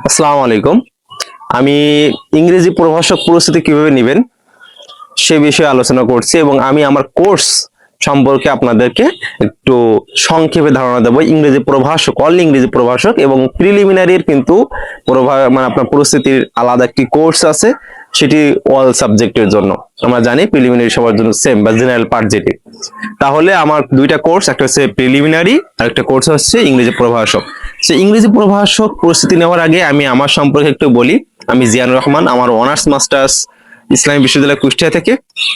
আসসালামু আলাইকুম। আমি ইংরেজি প্রভাষক প্রস্তুতি কিভাবে নেবেন সে বিষয়ে আলোচনা করছি এবং আমি আমার কোর্স সম্পর্কে আপনাদেরকে একটু সংক্ষেপে ধারণা দেবো। ইংরেজি প্রভাষক, অল ইংরেজি প্রভাষক এবং প্রিলিমিনারির কিন্তু মানে আপনার প্রস্তুতির আলাদা একটি কোর্স আছে, সেটি অল সাবজেক্টের জন্য। আমরা জানি প্রিলিমিনারি সবার জন্য সেম বা জেনারেল পার্ট যেটি। তাহলে আমার দুইটা কোর্স, একটা হচ্ছে প্রিলিমিনারি আর একটা কোর্স হচ্ছে ইংরেজি প্রভাষক। সে ইংরেজি প্রভাষক প্রস্তুতি নেওয়ার আগে আমি আমার সম্পর্কে একটু বলি। আমি জিয়ানুর রহমান, আমার অনার্স মাস্টার্স ইসলামী বিশ্ববিদ্যালয় কুষ্টিয়া থেকে,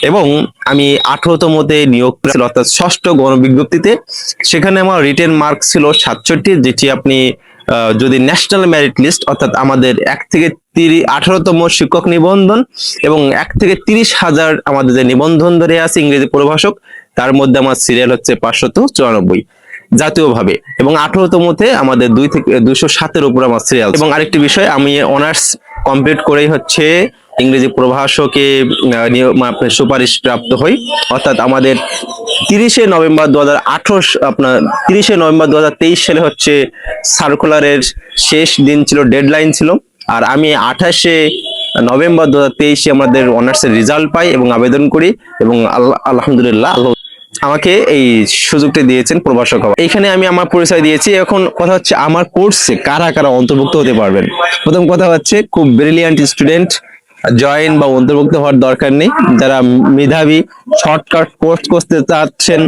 এবং আমি 18তমতে নিয়োগ পেয়েছি, অর্থাৎ ষষ্ঠ গণবিজ্ঞপ্তিতে। সেখানে আমার রিটেন মার্ক ছিল 67, যেটি আপনি যদি ন্যাশনাল মেরিট লিস্ট, অর্থাৎ আমাদের 1 থেকে 18তম শিক্ষক নিবন্ধন এবং 1 থেকে 30,000 আমাদের যে নিবন্ধন ধরে আছে ইংরেজি প্রভাষক, তার মধ্যে আমার সিরিয়াল হচ্ছে 594 জাতীয়ভাবে, এবং 18তমতে আমাদের 2 থেকে 207-এর উপর আমার সিরিয়াল। এবং আরেকটি বিষয়, আমি অনার্স কমপ্লিট করেই হচ্ছে ইংরেজি প্রভাষকে সুপারিশ প্রাপ্ত হই। অর্থাৎ আমাদের 30শে নভেম্বর 2018, আপনার 30শে নভেম্বর 2023 সালে হচ্ছে সার্কুলারের শেষ দিন ছিল, ডেডলাইন ছিল। আর আমি 28শে নভেম্বর 2023 আমাদের অনার্সের রেজাল্ট পাই এবং আবেদন করি, এবং আলহামদুলিল্লাহ আমাকে এই সুযোগটা দিয়েছেন প্রভাষক হওয়ার। এখানে আমি আমার পরিচয় দিয়েছি। এখন কথা হচ্ছে আমার কোর্সে কারা কারা অন্তর্ভুক্ত হতে পারবেন। প্রথম কথা হচ্ছে, খুব ব্রিলিয়ান্ট স্টুডেন্ট জয়েন বা অন্তর্ভুক্ত হওয়ার দরকার নেই। যারা মেধাবী, শর্টকাট কোর্স করতে চাচ্ছেন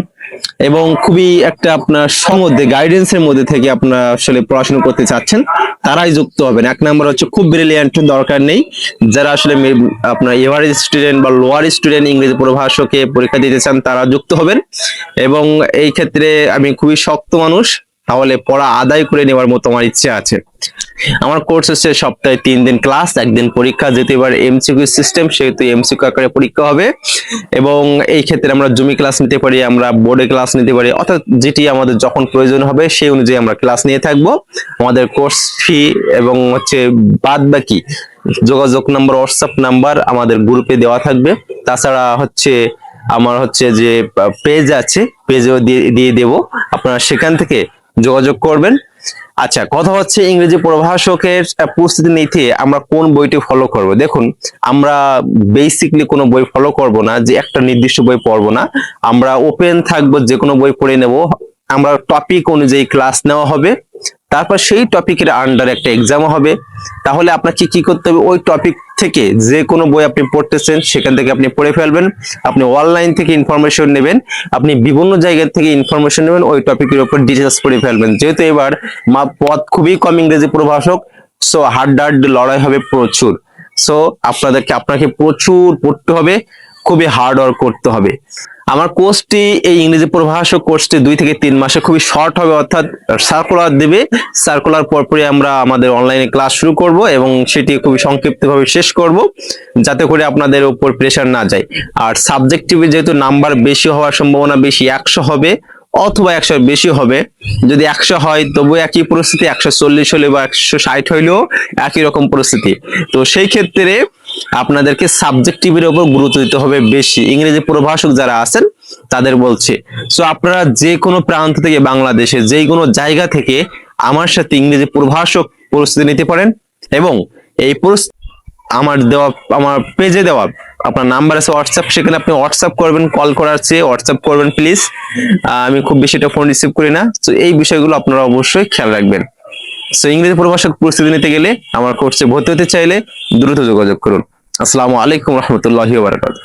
এবং খুবই একটা আপনার মধ্যে গাইডেন্সের মধ্যে থেকে আপনার আসলে পড়াশোনা করতে চাচ্ছেন, তারাই যুক্ত হবেন। এক নম্বর হচ্ছে খুব ব্রিলিয়ান্ট দরকার নেই। যারা আসলে আপনার এভারেজ স্টুডেন্ট বা লোয়ার স্টুডেন্ট ইংরেজি প্রভাষকে পরীক্ষা দিতে চান, তারা যুক্ত হবেন। এবং এই ক্ষেত্রে আমি খুবই শক্ত মানুষ, তাহলে পড়া আদায় করে নেওয়ার মতো আমার ইচ্ছা আছে। আমার কোর্স হচ্ছে সপ্তাহে 3 দিন ক্লাস, 1 দিন পরীক্ষা। যেহেতু এবার এমসিকিউ সিস্টেম, সেহেতু এমসিকিউ আকারে পরীক্ষা হবে। এবং এই ক্ষেত্রে আমরা জমি ক্লাস নিতে পারি, আমরা বোর্ডে ক্লাস নিতে পারি, অর্থাৎ যেটি আমাদের যখন প্রয়োজন হবে সেই অনুযায়ী আমরা ক্লাস নিয়ে থাকবো। আমাদের কোর্স ফি এবং হচ্ছে বাদ বাকি যোগাযোগ নাম্বার, হোয়াটসঅ্যাপ নাম্বার আমাদের গ্রুপে দেওয়া থাকবে। তাছাড়া হচ্ছে আমার হচ্ছে যে পেজ আছে, পেজও দিয়ে দেবো, আপনারা সেখান থেকে যোগাযোগ করবেন। আচ্ছা, কথা হচ্ছে ইংরেজি প্রভাষকের প্রস্তুতি নিতে আমরা কোন বইটি ফলো করব। দেখুন, আমরা বেসিকলি কোনো বই ফলো করব না, যে একটা নির্দিষ্ট বই পড়বো না। আমরা ওপেন থাকবো, যে কোনো বই পড়ে নেব। আমরা টপিক অনুযায়ী ক্লাস নেওয়া হবে, তারপর সেই টপিকের আন্ডারে একটা এক্সাম হবে। তাহলে আপনাকে কি করতে হবে, ওই টপিক থেকে যে কোনো বই আপনি পড়তেছেন সেখান থেকে আপনি পড়ে ফেলবেন। আপনি অনলাইন থেকে ইনফরমেশন নেবেন, আপনি বিভিন্ন জায়গা থেকে ইনফরমেশন নেবেন, ওই টপিকের উপর ডিটেলস পড়ে ফেলবেন। যেহেতু এবার পদ খুবই কম ইংরেজি প্রভাষক, সো হার্ড লড়াই হবে প্রচুর। সো আপনাকে প্রচুর পড়তে হবে, খুবই হার্ড ওয়ার্ক করতে হবে। আমার কোর্সটি, এই ইংরেজি প্রভাষক কোর্সটি 2 থেকে 3 মাসে খুবই শর্ট হবে, অর্থাৎ সার্কুলার দেবে, সার্কুলার পরপরই আমরা আমাদের অনলাইনে ক্লাস শুরু করব এবং সেটি খুবই সংক্ষিপ্তভাবে শেষ করব, যাতে করে আপনাদের উপর প্রেশার না যায়। আর সাবজেক্টিভে যেহেতু নাম্বার বেশি হওয়ার সম্ভাবনা বেশি, 100 হবে অথবা 100 বেশি হবে। যদি 100 হয় তবু একই পরিস্থিতি, 140 হলে বা 160 হইলেও একই রকম পরিস্থিতি। তো সেই ক্ষেত্রে আপনাদেরকে সাবজেক্টিভের উপর গুরুত্ব দিতে হবে বেশি। ইংরেজি প্রভাষক যারা আছেন তাদের বলছে, সো আপনারা যে কোনো প্রান্ত থেকে, বাংলাদেশে যে কোনো জায়গা থেকে আমার সাথে ইংরেজি প্রভাষক প্রস্তুতি নিতে পারেন। এবং এই আমার পেজে দেওয়া আপনার নাম্বার আছে হোয়াটসঅ্যাপ, সেখানে আপনি হোয়াটসঅ্যাপ করবেন, কল করার চেয়ে হোয়াটসঅ্যাপ করবেন প্লিজ। আমি খুব বেশিটা ফোন রিসিভ করি না, তো এই বিষয়গুলো আপনারা অবশ্যই খেয়াল রাখবেন। সো ইংরেজি প্রভাষক প্রস্তুতি নিতে গেলে, আমার কোর্সে ভর্তি হতে চাইলে দ্রুত যোগাযোগ করুন। আসসালামু আলাইকুম রহমতুল্লাহি ওয়া বারাকাতুহু।